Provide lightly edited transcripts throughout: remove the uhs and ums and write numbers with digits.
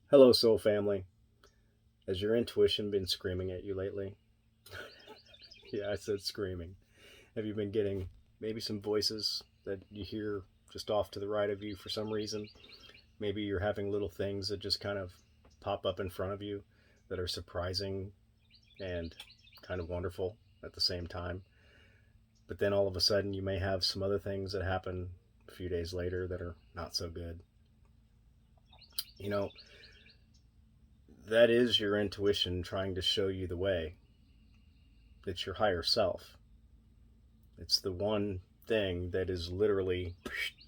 Hello, soul family. Has your intuition been screaming at you lately? Yeah, I said screaming. Have you been getting maybe some voices that you hear just off to the right of you for some reason? Maybe you're having little things that just kind of pop up in front of you that are surprising and kind of wonderful at the same time. But then all of a sudden, you may have some other things that happen a few days later that are not so good. You know, that is your intuition trying to show you the way. It's your higher self. It's the one thing that is literally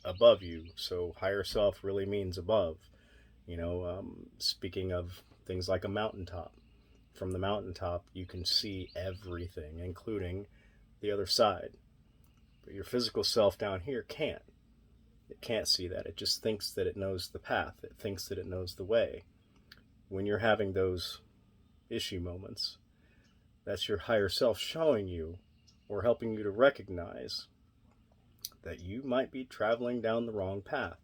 above you. So higher self really means above. Speaking of things like a mountaintop, from the mountaintop you can see everything, including the other side. But your physical self down here can't. It can't see that. It just thinks that it knows the path. It thinks that it knows the way. When you're having those issue moments, that's your higher self showing you or helping you to recognize that you might be traveling down the wrong path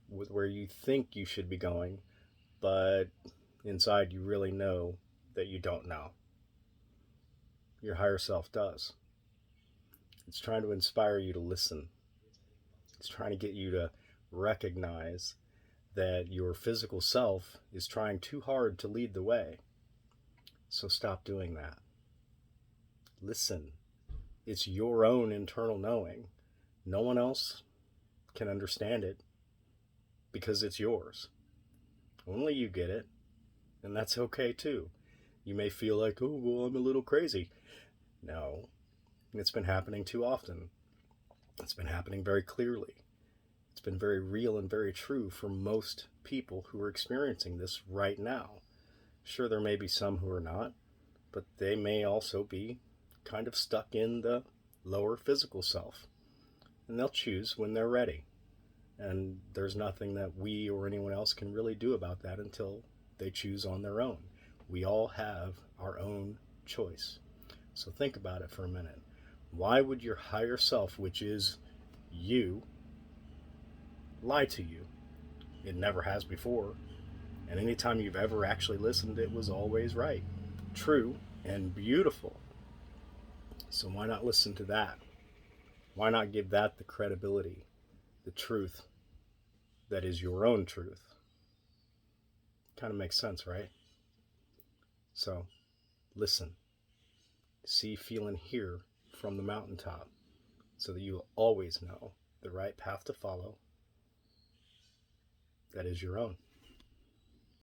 with where you think you should be going, but inside you really know that you don't know. Your higher self does. It's trying to inspire you to listen. It's trying to get you to recognize that your physical self is trying too hard to lead the way. So stop doing that. Listen. It's your own internal knowing. No one else can understand it because it's yours. Only you get it, and that's okay too. You may feel like, oh, well, I'm a little crazy. No, it's been happening too often. It's been happening very clearly. It's been very real and very true for most people who are experiencing this right now. Sure, there may be some who are not, but they may also be kind of stuck in the lower physical self. And they'll choose when they're ready. And there's nothing that we or anyone else can really do about that until they choose on their own. We all have our own choice. So think about it for a minute. Why would your higher self, which is you, lie to you? It never has before. And anytime you've ever actually listened, it was always right, true, and beautiful. So why not listen to that? Why not give that the credibility, the truth that is your own truth? Kind of makes sense, right? So listen, see, feel, and hear from the mountaintop so that you will always know the right path to follow that is your own.